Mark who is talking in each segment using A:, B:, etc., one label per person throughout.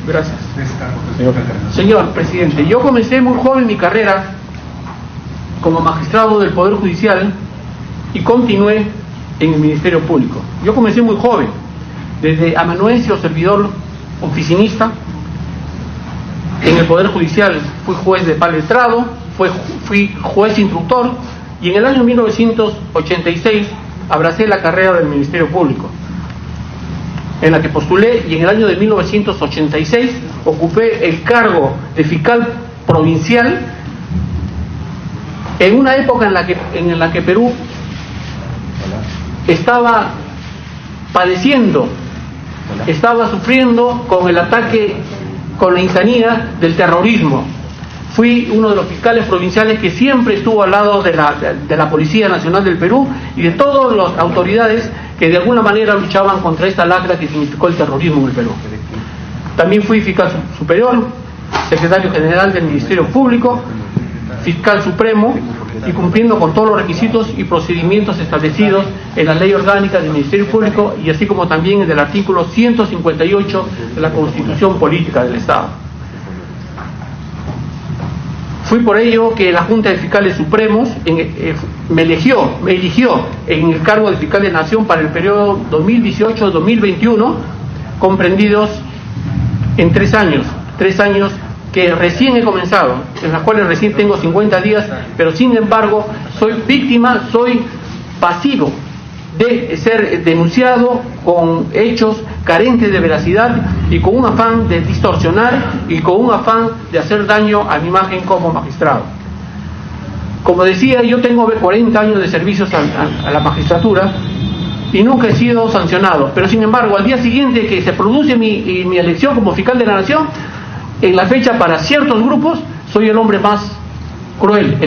A: Gracias. Señor presidente, yo comencé muy joven mi carrera como magistrado del Poder Judicial y continué en el Ministerio Público. Yo comencé muy joven, desde amanuense o servidor oficinista. En el Poder Judicial fui juez de palestrado, fui juez instructor, y en el año 1986 abracé la carrera del Ministerio Público, en la que postulé, y en el año de 1986 ocupé el cargo de fiscal provincial en una época en la que Perú estaba padeciendo, estaba sufriendo con el ataque, con la insanía del terrorismo. Fui uno de los fiscales provinciales que siempre estuvo al lado de la Policía Nacional del Perú y de todas las autoridades que de alguna manera luchaban contra esta lacra que significó el terrorismo en el Perú. También fui fiscal superior, secretario general del Ministerio Público, fiscal supremo, y cumpliendo con todos los requisitos y procedimientos establecidos en la ley orgánica del Ministerio Público, y así como también en el artículo 158 de la Constitución Política del Estado. Fui por ello que la Junta de Fiscales Supremos me eligió en el cargo de fiscal de Nación para el periodo 2018-2021, comprendidos en 3 años que recién he comenzado, en las cuales recién tengo 50 días, pero sin embargo soy víctima, soy pasivo de ser denunciado con hechos carentes de veracidad y con un afán de distorsionar y con un afán de hacer daño a mi imagen como magistrado. Como decía, yo tengo 40 años de servicios a la magistratura y nunca he sido sancionado, pero sin embargo al día siguiente que se produce mi elección como fiscal de la Nación, en la fecha para ciertos grupos soy el hombre más cruel,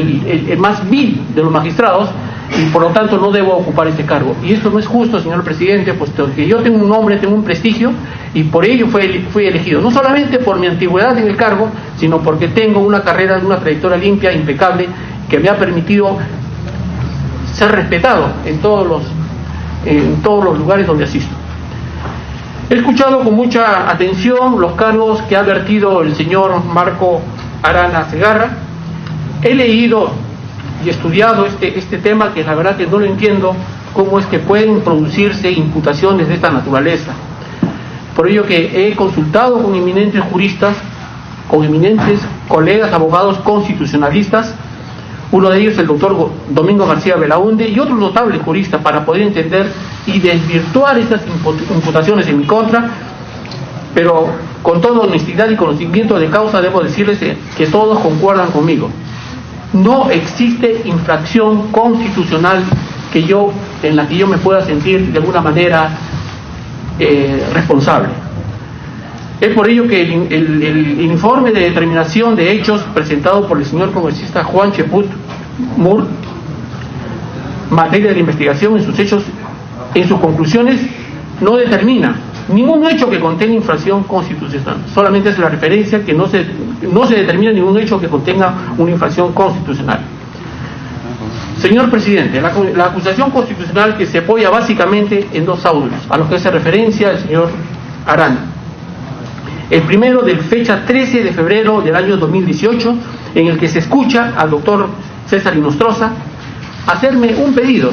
A: el más vil de los magistrados, y por lo tanto no debo ocupar este cargo. Y esto no es justo, señor presidente, puesto que yo tengo un nombre, tengo un prestigio, y por ello fui elegido, no solamente por mi antigüedad en el cargo, sino porque tengo una carrera, una trayectoria limpia, impecable, que me ha permitido ser respetado en todos los lugares donde asisto. He escuchado con mucha atención los cargos que ha vertido el señor Marco Arana Segarra. He leído y estudiado este tema, que la verdad que no lo entiendo, cómo es que pueden producirse imputaciones de esta naturaleza. Por ello que he consultado con eminentes juristas, con eminentes colegas abogados constitucionalistas, uno de ellos el doctor Domingo García Belaunde y otros notables juristas, para poder entender y desvirtuar estas imputaciones en mi contra, pero con toda honestidad y conocimiento de causa debo decirles que todos concuerdan conmigo. No existe infracción constitucional en la que yo me pueda sentir de alguna manera responsable. Es por ello que el informe de determinación de hechos presentado por el señor congresista Juan Cheput Mur, materia de la investigación, en sus conclusiones no determina ningún hecho que contenga infracción constitucional. Solamente es la referencia que no se determina ningún hecho que contenga una infracción constitucional. Señor presidente, la acusación constitucional, que se apoya básicamente en 2 audios a los que hace referencia el señor Arana. El primero, de fecha 13 de febrero del año 2018, en el que se escucha al doctor César Inostroza hacerme un pedido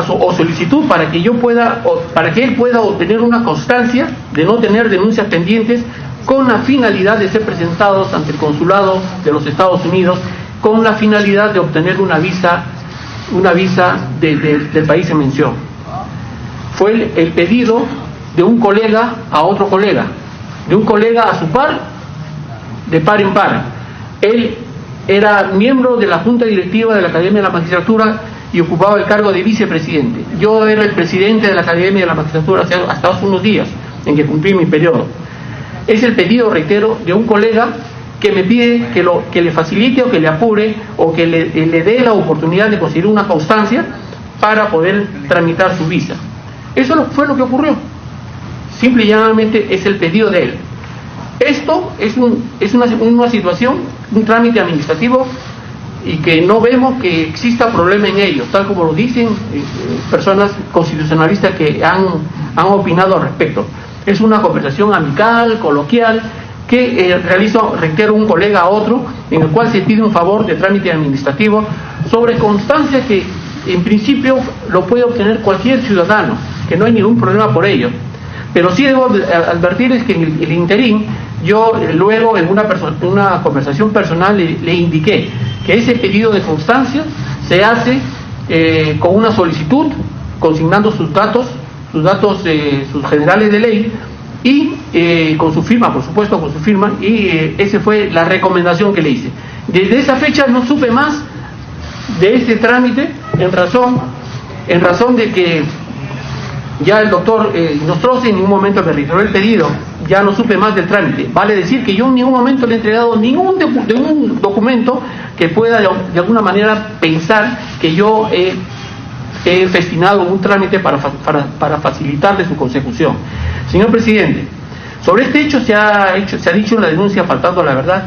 A: o solicitud para que él pueda obtener una constancia de no tener denuncias pendientes, con la finalidad de ser presentados ante el consulado de los Estados Unidos, con la finalidad de obtener una visa del país en mención. Fue el pedido de un colega a otro colega, de un colega a su par, de par en par. Él era miembro de la Junta Directiva de la Academia de la Magistratura y ocupaba el cargo de vicepresidente. Yo era el presidente de la Academia de la Magistratura hasta hace unos días, en que cumplí mi periodo. Es el pedido, reitero, de un colega que me pide que le facilite o que le apure o que le dé la oportunidad de conseguir una constancia para poder tramitar su visa. Eso fue lo que ocurrió. Simple y llanamente es el pedido de él. Esto es una situación, un trámite administrativo, y que no vemos que exista problema en ello, tal como lo dicen personas constitucionalistas que han opinado al respecto. Es una conversación amical, coloquial, que reitero, un colega a otro, en el cual se pide un favor de trámite administrativo sobre constancia que en principio lo puede obtener cualquier ciudadano, que no hay ningún problema por ello. Pero sí debo advertirles que en el interín, yo luego en una conversación personal le indiqué que ese pedido de constancia se hace con una solicitud, consignando sus datos sus generales de ley, y con su firma, por supuesto, con su firma, y esa fue la recomendación que le hice. Desde esa fecha no supe más de ese trámite, en razón de que ya el doctor Inostroza en ningún momento me reiteró el pedido, ya no supe más del trámite. Vale decir que yo en ningún momento le he entregado ningún documento que pueda de alguna manera pensar que yo he destinado un trámite para facilitarle su consecución. Señor presidente, sobre este hecho se ha dicho en la denuncia, faltando a la verdad,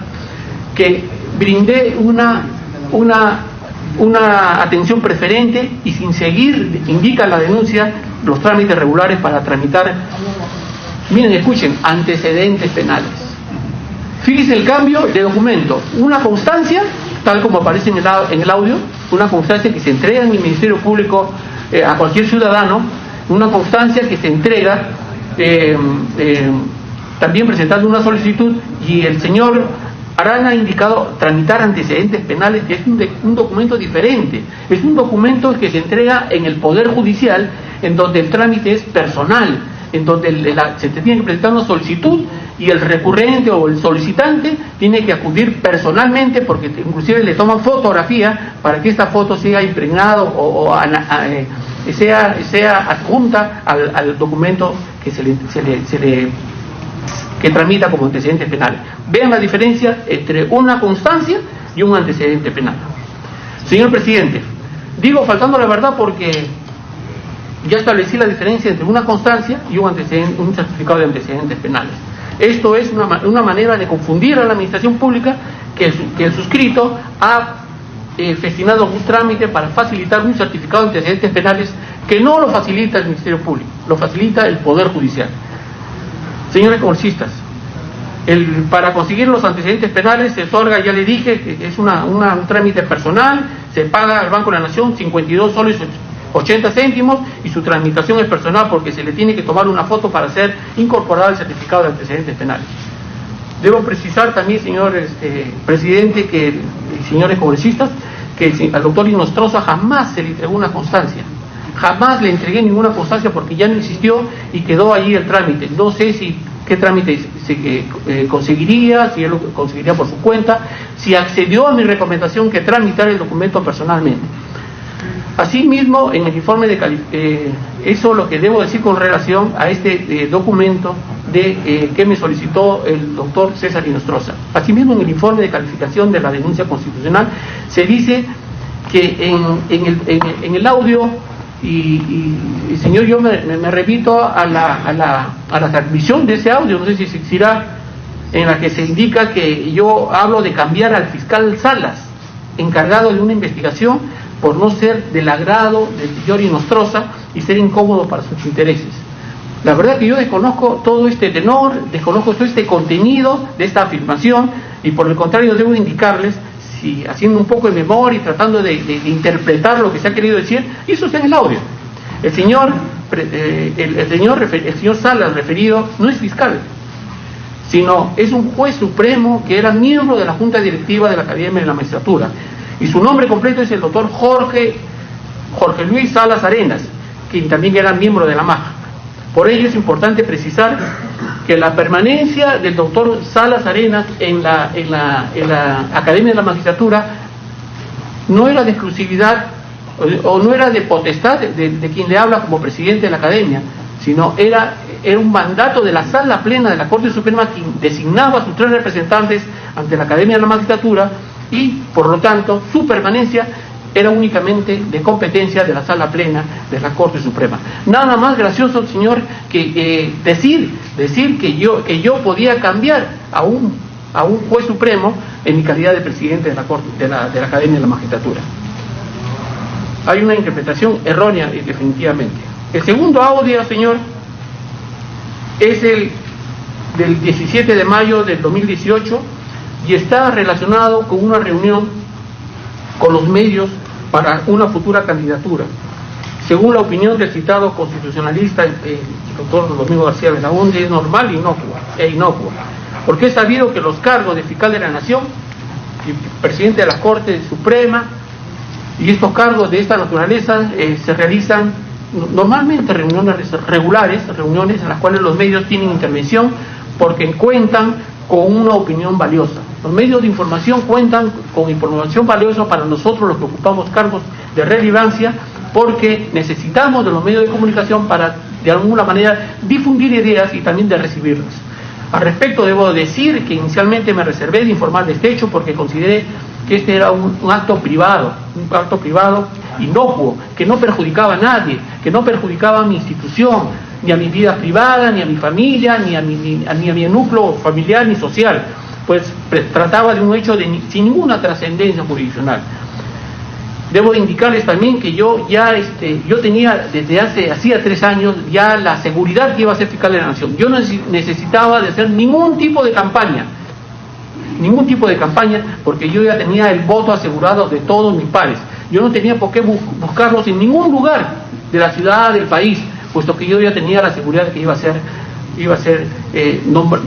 A: que brindé una atención preferente y sin seguir, indica la denuncia, los trámites regulares para tramitar, miren, escuchen, antecedentes penales. Fíjense el cambio de documento, una constancia, tal como aparece en el audio, una constancia que se entrega en el Ministerio Público a cualquier ciudadano, una constancia que se entrega también presentando una solicitud, y el señor Arana ha indicado tramitar antecedentes penales, que es un documento diferente, es un documento que se entrega en el Poder Judicial, en donde el trámite es personal, en donde se te tiene que presentar una solicitud y el recurrente o el solicitante tiene que acudir personalmente, porque inclusive le toman fotografía para que esta foto sea impregnada o sea adjunta al documento que que tramita como antecedentes penales. Vean la diferencia entre una constancia y un antecedente penal. Señor presidente, digo faltando la verdad porque ya establecí la diferencia entre una constancia y un certificado de antecedentes penales. Esto es una manera de confundir a la administración pública, que el suscrito ha destinado un trámite para facilitar un certificado de antecedentes penales que no lo facilita el Ministerio Público, lo facilita el Poder Judicial. Señores congresistas, para conseguir los antecedentes penales se otorga, ya le dije, que es un trámite personal, se paga al Banco de la Nación 52 soles 80 céntimos y su tramitación es personal, porque se le tiene que tomar una foto para ser incorporado al certificado de antecedentes penales. Debo precisar también, señor presidente, señores congresistas, que al doctor Inostroza jamás se le entregó una constancia. Jamás le entregué ninguna constancia, porque ya no existió y quedó allí el trámite. No sé qué trámite se conseguiría, si él lo conseguiría por su cuenta, si accedió a mi recomendación que tramitara el documento personalmente. Asimismo, en el informe eso es lo que debo decir con relación a este documento que me solicitó el doctor César Inostroza. Asimismo, en el informe de calificación de la denuncia constitucional se dice que en el audio, y señor, yo me remito a la transmisión de ese audio, no sé si existirá, en la que se indica que yo hablo de cambiar al fiscal Salas, encargado de una investigación, por no ser del agrado del señor Inostroza y ser incómodo para sus intereses. La verdad que yo desconozco todo este tenor, desconozco todo este contenido de esta afirmación, y por el contrario debo indicarles, si haciendo un poco de memoria y tratando de interpretar lo que se ha querido decir, y eso está en el audio. El señor Salas referido no es fiscal, sino es un juez supremo que era miembro de la Junta Directiva de la Academia de la Magistratura, y su nombre completo es el doctor Jorge Luis Salas Arenas, quien también era miembro de la MAJA. Por ello es importante precisar que la permanencia del doctor Salas Arenas en la Academia de la Magistratura no era de exclusividad o no era de potestad de quien le habla como presidente de la Academia, sino era un mandato de la Sala Plena de la Corte Suprema, quien designaba a sus 3 representantes ante la Academia de la Magistratura, y por lo tanto su permanencia era únicamente de competencia de la Sala Plena de la Corte Suprema. Nada más gracioso, señor, que decir que yo podía cambiar a un juez supremo en mi calidad de presidente de la Corte de la Academia de la Magistratura. Hay una interpretación errónea, definitivamente. El segundo audio, señor, es el del 17 de mayo del 2018 y está relacionado con una reunión con los medios para una futura candidatura. Según la opinión del citado constitucionalista, el doctor Domingo García Belaúnde, es normal e inocua, porque es sabido que los cargos de fiscal de la Nación y presidente de la Corte Suprema y estos cargos de esta naturaleza se realizan normalmente reuniones regulares, reuniones en las cuales los medios tienen intervención porque cuentan con una opinión valiosa. Los medios de información cuentan con información valiosa para nosotros los que ocupamos cargos de relevancia, porque necesitamos de los medios de comunicación para de alguna manera difundir ideas y también de recibirlas. Al respecto debo decir que inicialmente me reservé de informar de este hecho porque consideré que este era un acto privado inocuo, que no perjudicaba a nadie, que no perjudicaba a mi institución, ni a mi vida privada, ni a mi familia, ni a mi núcleo familiar ni social, pues trataba de un hecho sin ninguna trascendencia jurisdiccional. Debo indicarles también que yo tenía desde hacía 3 años ya la seguridad que iba a ser fiscal de la Nación. Yo no necesitaba de hacer ningún tipo de campaña, porque yo ya tenía el voto asegurado de todos mis pares. Yo no tenía por qué buscarlos en ningún lugar de la ciudad, del país, puesto que yo ya tenía la seguridad de que iba a ser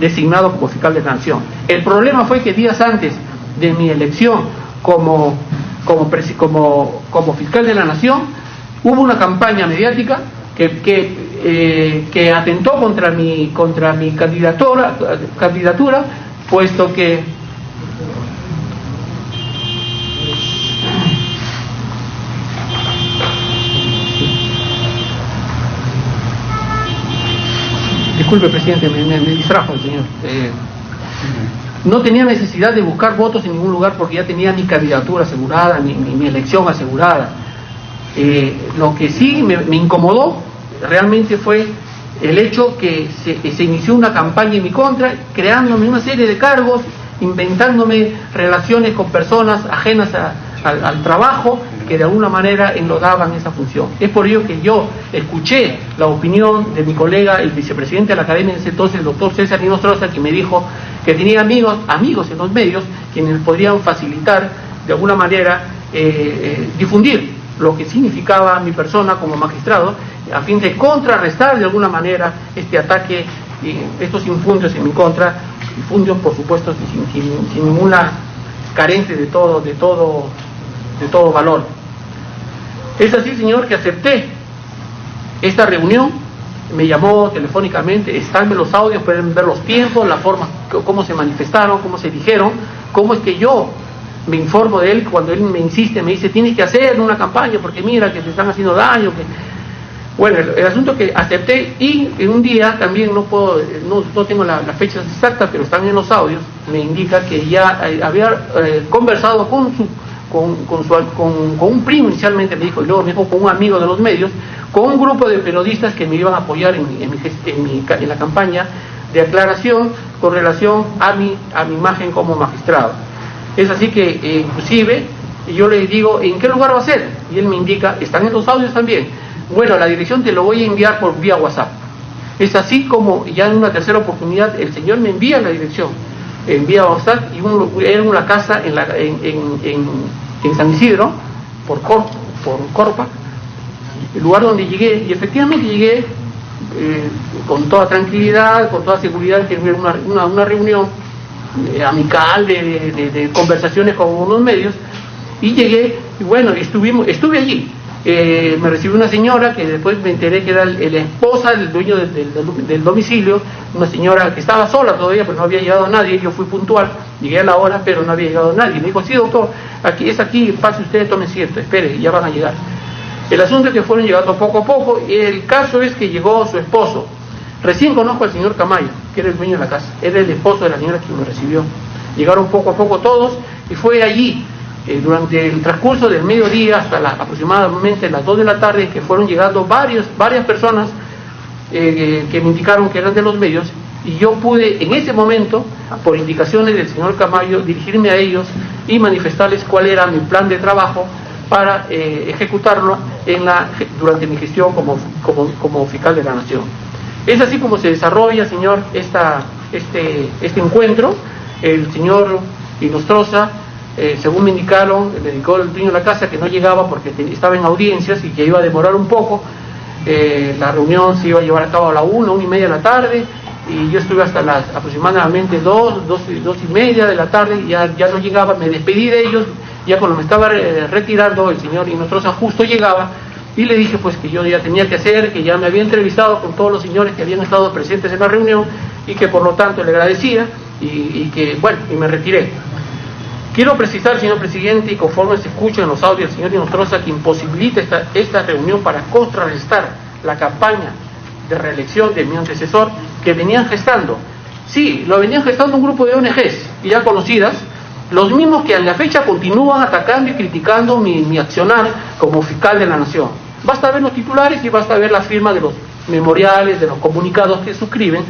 A: designado como fiscal de la Nación. El problema fue que días antes de mi elección como fiscal de la Nación hubo una campaña mediática que atentó contra mi candidatura, puesto que disculpe, presidente, me distrajo el señor. No tenía necesidad de buscar votos en ningún lugar porque ya tenía mi candidatura asegurada, mi elección asegurada. Lo que sí me incomodó realmente fue el hecho que se inició una campaña en mi contra, creándome una serie de cargos, inventándome relaciones con personas ajenas al trabajo, que de alguna manera enlodaban esa función. Es por ello que yo escuché la opinión de mi colega, el vicepresidente de la Academia de ese entonces, el doctor César Inostroza, que me dijo que tenía amigos en los medios quienes podrían facilitar de alguna manera difundir lo que significaba mi persona como magistrado, a fin de contrarrestar de alguna manera este ataque y estos infundios en mi contra, infundios por supuesto sin ninguna carente de todo valor. Es así, señor, que acepté esta reunión. Me llamó telefónicamente, están los audios, pueden ver los tiempos, la forma, cómo se manifestaron, cómo se dijeron, cómo es que yo me informo de él cuando él me insiste, me dice, tienes que hacer una campaña porque mira que te están haciendo daño. Bueno, el asunto que acepté, y en un día también no tengo las fechas exactas, pero están en los audios, me indica que ya había conversado con un primo inicialmente, me dijo, y luego me dijo con un amigo de los medios, con un grupo de periodistas que me iban a apoyar en la campaña de aclaración con relación a mi imagen como magistrado. Es así que inclusive yo le digo, ¿en qué lugar va a ser? Y él me indica, están en los audios también. Bueno, la dirección te lo voy a enviar por vía WhatsApp. Es así como ya en una tercera oportunidad el señor me envía la dirección en vía WhatsApp, y era una casa en San Isidro, por Corpa, el lugar donde llegué, y efectivamente llegué con toda tranquilidad, con toda seguridad, que era una reunión amical de conversaciones con unos medios, y llegué, y bueno, estuve allí. Me recibió una señora que después me enteré que era la esposa del dueño del domicilio, una señora que estaba sola todavía, pero no había llegado nadie. Yo fui puntual, llegué a la hora, pero no había llegado nadie. Me dijo, sí, doctor, aquí, pase usted, tome asiento, espere, ya van a llegar. El asunto es que fueron llegando poco a poco, y el caso es que llegó su esposo. Recién conozco al señor Camayo, que era el dueño de la casa, era el esposo de la señora que me recibió. Llegaron poco a poco todos, y fue allí, durante el transcurso del mediodía hasta aproximadamente las 2 de la tarde, que fueron llegando varias personas que me indicaron que eran de los medios, y yo pude en ese momento, por indicaciones del señor Camayo, dirigirme a ellos y manifestarles cuál era mi plan de trabajo para ejecutarlo durante mi gestión como fiscal de la Nación. Es así como se desarrolla, señor, este encuentro. El señor Inostroza, según me indicaron, le indicó el dueño de la casa que no llegaba porque estaba en audiencias y que iba a demorar un poco. La reunión se iba a llevar a cabo a la 1:30 de la tarde, y yo estuve hasta las aproximadamente 2:30 de la tarde, y ya no llegaba. Me despedí de ellos. Ya cuando me estaba retirando, el señor Inostroza justo llegaba, y le dije pues que yo ya tenía que hacer, que ya me había entrevistado con todos los señores que habían estado presentes en la reunión, y que por lo tanto le agradecía, y que bueno, y me retiré. Quiero precisar, señor presidente, y conforme se escucha en los audios del señor Inostroza, que imposibilita esta reunión para contrarrestar la campaña de reelección de mi antecesor, que venían gestando. Sí, lo venían gestando un grupo de ONGs ya conocidas, los mismos que a la fecha continúan atacando y criticando mi accionar como fiscal de la nación. Basta ver los titulares y basta ver la firma de los memoriales, de los comunicados que suscriben,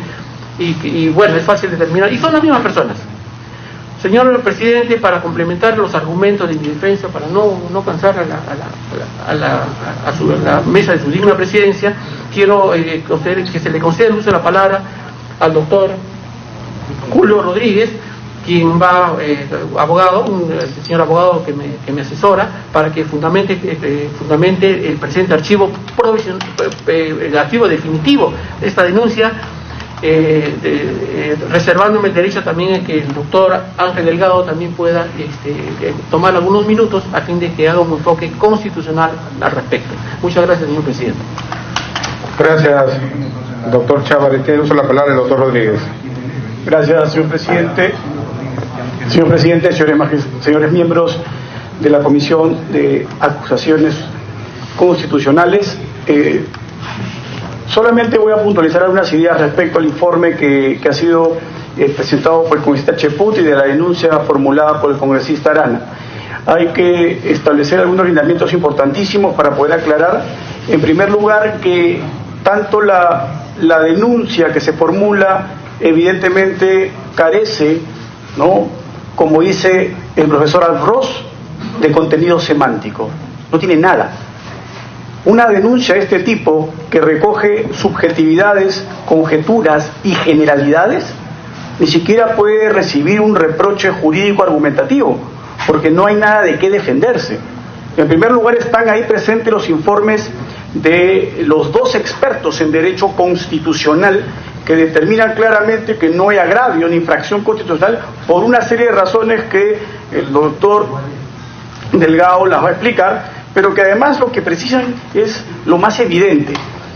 A: y bueno, es fácil determinar, y son las mismas personas. Señor presidente, para complementar los argumentos de mi defensa, para no cansar a la mesa de su digna presidencia, quiero que se le conceda el uso de la palabra al doctor Julio Rodríguez, quien va, abogado, el señor abogado que me asesora, para que fundamente el presente archivo el archivo definitivo de esta denuncia, reservándome el derecho también a que el doctor Ángel Delgado también pueda tomar algunos minutos a fin de que haga un enfoque constitucional al respecto. Muchas gracias, señor presidente.
B: Gracias, doctor Chávez. Tiene uso la palabra el doctor Rodríguez.
C: Gracias, señor presidente. Señor presidente, señores miembros de la Comisión de Acusaciones Constitucionales, solamente voy a puntualizar algunas ideas respecto al informe que ha sido presentado por el congresista Cheput y de la denuncia formulada por el congresista Arana. Hay que establecer algunos lineamientos importantísimos para poder aclarar, en primer lugar, que tanto la denuncia que se formula evidentemente carece, ¿no?, como dice el profesor Alfros, de contenido semántico. No tiene nada. Una denuncia de este tipo, que recoge subjetividades, conjeturas y generalidades, ni siquiera puede recibir un reproche jurídico argumentativo, porque no hay nada de qué defenderse. En primer lugar, están ahí presentes los informes de los dos expertos en derecho constitucional, que determinan claramente que no hay agravio ni infracción constitucional por una serie de razones que el doctor Delgado las va a explicar, pero que además lo que precisan es lo más evidente.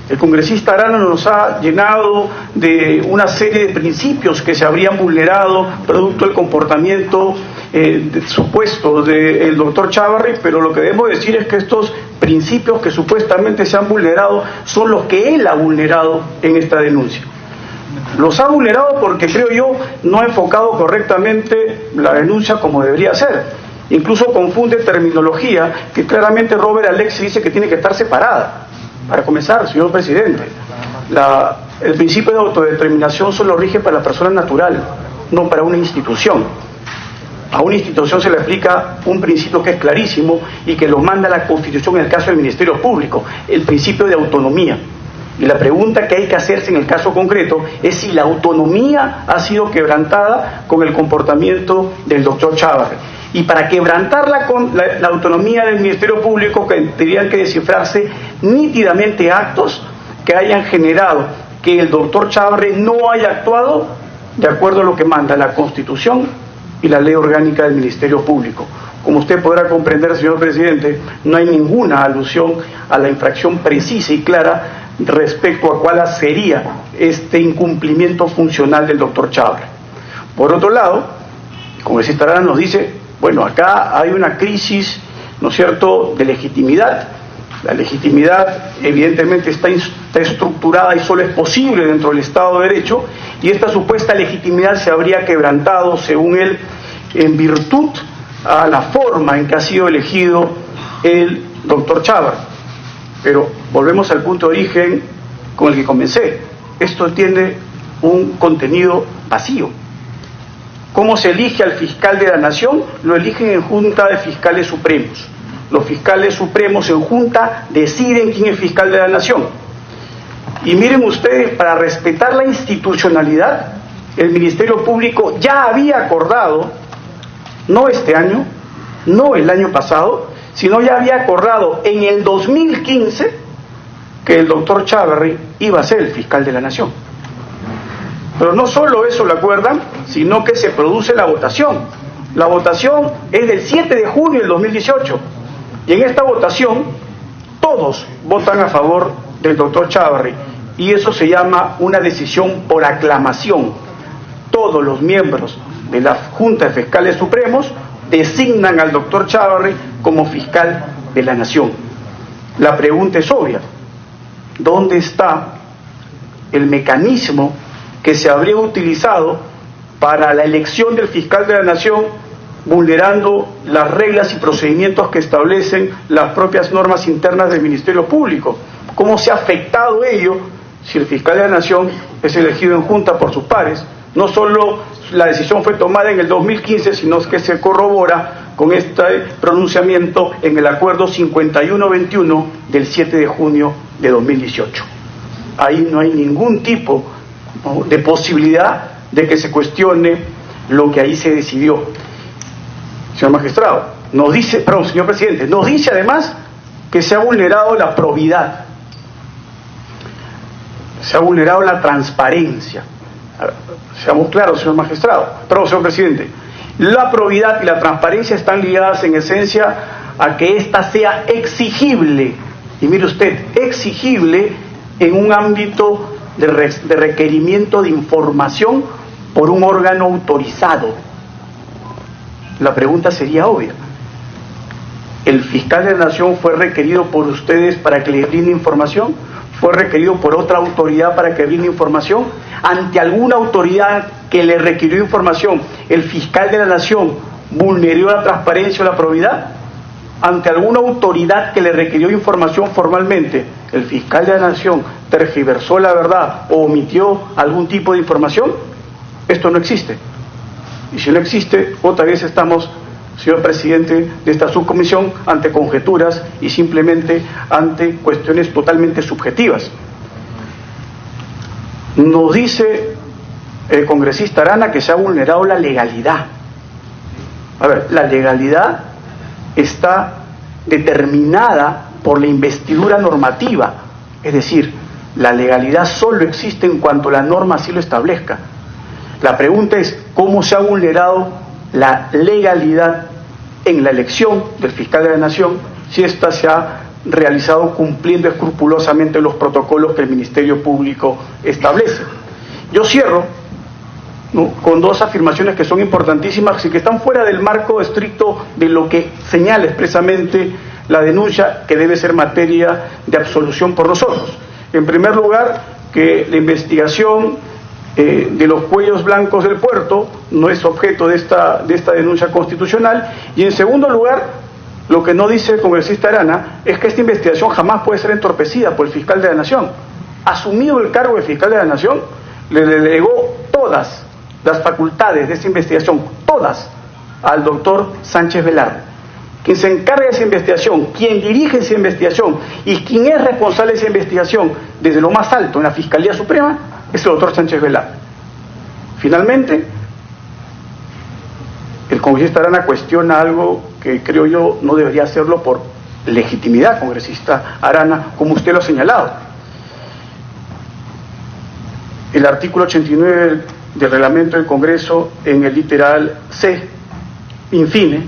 C: El congresista Arana nos ha llenado de una serie de principios que se habrían vulnerado producto del comportamiento supuesto del doctor Chávarri, pero lo que debemos decir es que estos principios que supuestamente se han vulnerado son los que él ha vulnerado en esta denuncia. Los ha vulnerado porque, creo yo, no ha enfocado correctamente la denuncia como debería ser. Incluso confunde terminología que claramente Robert Alexis dice que tiene que estar separada. Para comenzar, señor presidente, el principio de autodeterminación solo rige para la persona natural, no para una institución. A una institución se le aplica un principio que es clarísimo y que lo manda la Constitución en el caso del Ministerio Público, el principio de autonomía. Y la pregunta que hay que hacerse en el caso concreto es si la autonomía ha sido quebrantada con el comportamiento del doctor Chávarri. Y para quebrantar la autonomía del Ministerio Público, que tendrían que descifrarse nítidamente actos que hayan generado que el doctor Chávarri no haya actuado de acuerdo a lo que manda la Constitución y la Ley Orgánica del Ministerio Público. Como usted podrá comprender, señor presidente, no hay ninguna alusión a la infracción precisa y clara respecto a cuál sería este incumplimiento funcional del doctor Chávarri. Por otro lado, el congresista Arana nos dice, bueno, acá hay una crisis, ¿no es cierto?, de legitimidad. La legitimidad evidentemente está estructurada y solo es posible dentro del Estado de Derecho, y esta supuesta legitimidad se habría quebrantado, según él, en virtud a la forma en que ha sido elegido el doctor Chávarri. Pero volvemos al punto de origen con el que comencé. Esto tiene un contenido vacío. ¿Cómo se elige al fiscal de la Nación? Lo eligen en Junta de Fiscales Supremos. Los fiscales supremos en Junta deciden quién es fiscal de la Nación. Y miren ustedes, para respetar la institucionalidad, el Ministerio Público ya había acordado, no este año, no el año pasado, sino ya había acordado en el 2015 que el doctor Chávarri iba a ser el fiscal de la Nación. Pero no solo eso lo acuerdan, sino que se produce la votación. La votación es del 7 de junio del 2018. Y en esta votación, todos votan a favor del doctor Chávarri. Y eso se llama una decisión por aclamación. Todos los miembros de la Junta de Fiscales Supremos designan al doctor Chávarri como fiscal de la Nación. La pregunta es obvia. ¿Dónde está el mecanismo que se habría utilizado para la elección del fiscal de la Nación, vulnerando las reglas y procedimientos que establecen las propias normas internas del Ministerio Público? ¿Cómo se ha afectado ello si el fiscal de la Nación es elegido en junta por sus pares? No solo la decisión fue tomada en el 2015, sino que se corrobora con este pronunciamiento en el acuerdo 5121 del 7 de junio de 2018. Ahí no hay ningún tipo de posibilidad de que se cuestione lo que ahí se decidió. Señor magistrado, señor presidente, nos dice además que se ha vulnerado la probidad, se ha vulnerado la transparencia. Seamos claros, señor magistrado, señor presidente, la probidad y la transparencia están ligadas en esencia a que ésta sea exigible, y mire usted, exigible en un ámbito de requerimiento de información por un órgano autorizado. La pregunta sería obvia. ¿El fiscal de la Nación fue requerido por ustedes para que le brinde información? ¿Fue requerido por otra autoridad para que brinde información? Ante alguna autoridad que le requirió información, ¿el fiscal de la Nación vulneró la transparencia o la probidad? Ante alguna autoridad que le requirió información formalmente, ¿el fiscal de la Nación tergiversó la verdad o omitió algún tipo de información? Esto no existe. Y si no existe, otra vez estamos, señor presidente de esta subcomisión, ante conjeturas y simplemente ante cuestiones totalmente subjetivas. Nos dice el congresista Arana que se ha vulnerado la legalidad. A ver, la legalidad está determinada por la investidura normativa, es decir, la legalidad solo existe en cuanto la norma así lo establezca. La pregunta es, ¿cómo se ha vulnerado la legalidad en la elección del fiscal de la Nación si ésta se ha realizado cumpliendo escrupulosamente los protocolos que el Ministerio Público establece? Yo cierro, ¿no?, con dos afirmaciones que son importantísimas y que están fuera del marco estricto de lo que señala expresamente la denuncia, que debe ser materia de absolución por nosotros. En primer lugar, que la investigación de los cuellos blancos del puerto no es objeto de esta denuncia constitucional. Y en segundo lugar, lo que no dice el congresista Arana es que esta investigación jamás puede ser entorpecida por el fiscal de la Nación. Asumido el cargo de fiscal de la Nación, le delegó todas las facultades de esta investigación, todas, al doctor Sánchez Velarde. Quien se encarga de esa investigación, quien dirige esa investigación y quien es responsable de esa investigación desde lo más alto en la Fiscalía Suprema es el doctor Sánchez Velarde. Finalmente, el congresista Arana cuestiona algo que creo yo no debería hacerlo por legitimidad, congresista Arana, como usted lo ha señalado. El artículo 89 del reglamento del Congreso, en el literal C, infine,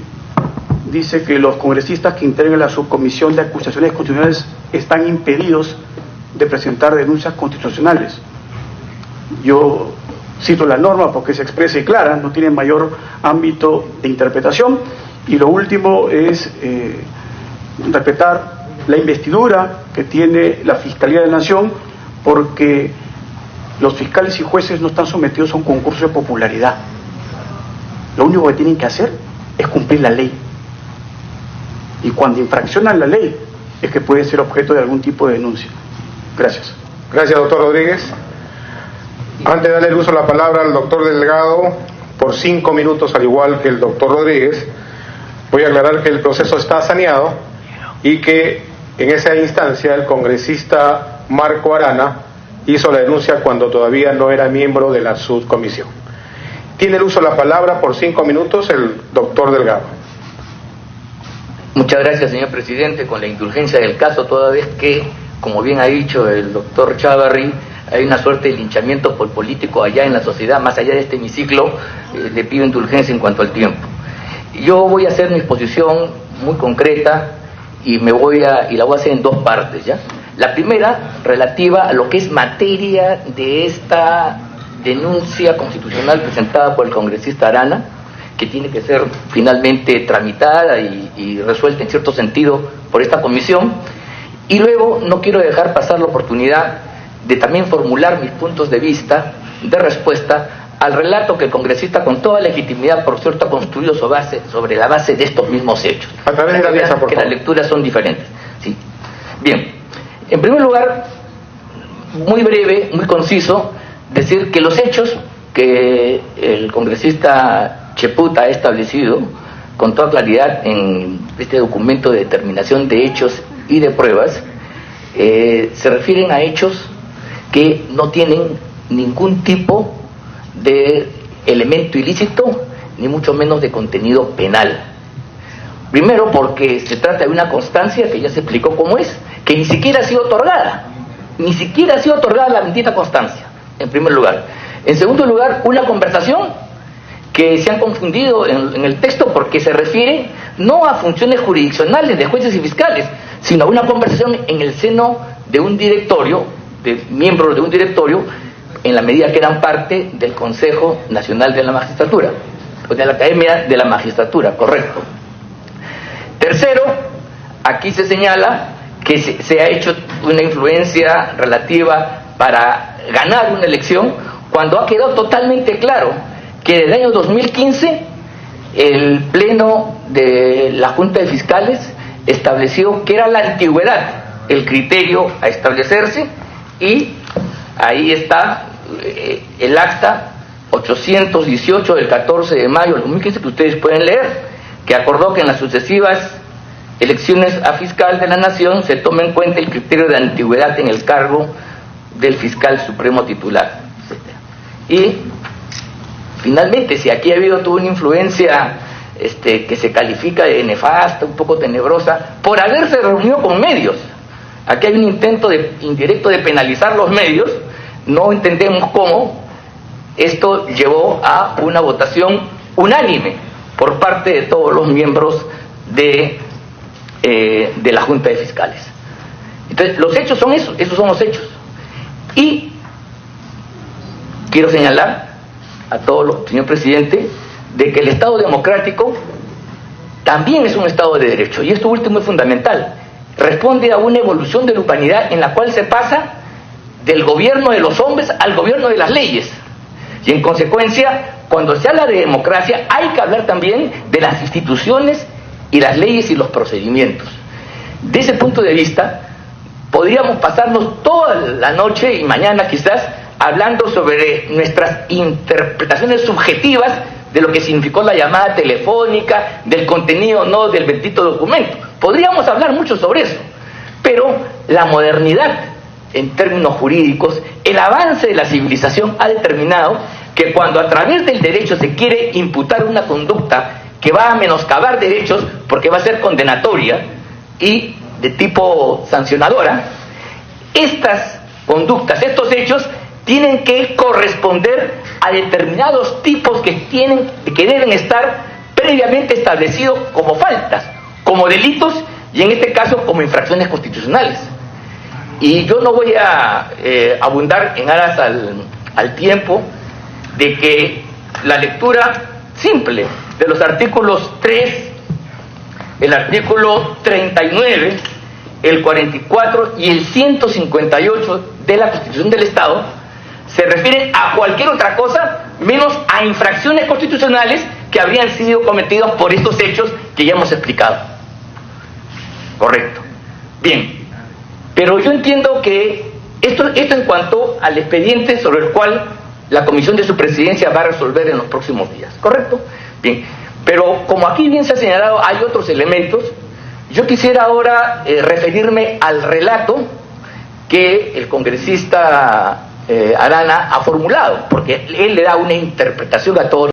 C: dice que los congresistas que integren la subcomisión de acusaciones constitucionales están impedidos de presentar denuncias constitucionales. Yo cito la norma porque es expresa y clara, no tiene mayor ámbito de interpretación. Y lo último es respetar la investidura que tiene la Fiscalía de la Nación, porque los fiscales y jueces no están sometidos a un concurso de popularidad. Lo único que tienen que hacer es cumplir la ley. Y cuando infraccionan la ley es que puede ser objeto de algún tipo de denuncia. Gracias.
B: Gracias, doctor Rodríguez. Antes de darle el uso de la palabra al doctor Delgado, por 5 minutos, al igual que el doctor Rodríguez, voy a aclarar que el proceso está saneado y que en esa instancia el congresista Marco Arana hizo la denuncia cuando todavía no era miembro de la subcomisión. Tiene el uso de la palabra por 5 minutos el doctor Delgado.
D: Muchas gracias, señor presidente. Con la indulgencia del caso, toda vez que, como bien ha dicho el doctor Chávarri, hay una suerte de linchamiento político allá en la sociedad, más allá de este hemiciclo, le pido indulgencia en cuanto al tiempo. Yo voy a hacer mi exposición muy concreta y la voy a hacer en 2 partes, ¿ya? La primera, relativa a lo que es materia de esta denuncia constitucional presentada por el congresista Arana, que tiene que ser finalmente tramitada y resuelta en cierto sentido por esta comisión. Y luego no quiero dejar pasar la oportunidad de también formular mis puntos de vista de respuesta al relato que el congresista, con toda legitimidad, por cierto, ha construido sobre la base de estos mismos hechos.
B: A través de la mesa, por favor.
D: Que las lecturas son diferentes. ¿Sí? Bien, en primer lugar, muy breve, muy conciso, decir que los hechos que el congresista Cheput ha establecido con toda claridad en este documento de determinación de hechos y de pruebas se refieren a hechos que no tienen ningún tipo de elemento ilícito, ni mucho menos de contenido penal. Primero, porque se trata de una constancia que ya se explicó cómo es, que ni siquiera ha sido otorgada, la bendita constancia, en primer lugar. En segundo lugar, una conversación que se han confundido en el texto, porque se refiere no a funciones jurisdiccionales de jueces y fiscales, sino a una conversación en el seno de un directorio, de miembros de un directorio, en la medida que eran parte del Consejo Nacional de la Magistratura, o de la Academia de la Magistratura, correcto. Tercero, aquí se señala que se ha hecho una influencia relativa para ganar una elección, cuando ha quedado totalmente claro que desde el año 2015 el Pleno de la Junta de Fiscales estableció que era la antigüedad el criterio a establecerse, y ahí está el acta 818 del 14 de mayo del 2015, que ustedes pueden leer, que acordó que en las sucesivas elecciones a fiscal de la Nación se tome en cuenta el criterio de antigüedad en el cargo del fiscal supremo titular, etc. Y finalmente, si aquí ha habido toda una influencia que se califica de nefasta, un poco tenebrosa, por haberse reunido con medios, aquí hay un intento indirecto de penalizar los medios. No entendemos cómo esto llevó a una votación unánime por parte de todos los miembros de la Junta de Fiscales. Entonces, los hechos son esos son los hechos. Y quiero señalar a todos señor presidente, de que el Estado democrático también es un Estado de Derecho, y esto último es fundamental. Responde a una evolución de la humanidad en la cual se pasa del gobierno de los hombres al gobierno de las leyes, y en consecuencia, cuando se habla de democracia, hay que hablar también de las instituciones y las leyes y los procedimientos. De ese punto de vista, podríamos pasarnos toda la noche y mañana quizás hablando sobre nuestras interpretaciones subjetivas de lo que significó la llamada telefónica, del contenido no del bendito documento. Podríamos hablar mucho sobre eso, pero la modernidad en términos jurídicos, el avance de la civilización ha determinado que cuando a través del derecho se quiere imputar una conducta que va a menoscabar derechos porque va a ser condenatoria y de tipo sancionadora, estas conductas, estos hechos tienen que corresponder a determinados tipos que deben estar previamente establecidos como faltas, como delitos, y en este caso como infracciones constitucionales. Y yo no voy a abundar en aras al tiempo de que la lectura simple de los artículos 3, el artículo 39, el 44 y el 158 de la Constitución del Estado se refieren a cualquier otra cosa menos a infracciones constitucionales que habrían sido cometidas por estos hechos que ya hemos explicado. Correcto. Bien. Pero yo entiendo que esto en cuanto al expediente sobre el cual la Comisión de su Presidencia va a resolver en los próximos días. ¿Correcto? Bien. Pero como aquí bien se ha señalado, hay otros elementos. Yo quisiera ahora referirme al relato que el congresista Arana ha formulado, porque él le da una interpretación a todos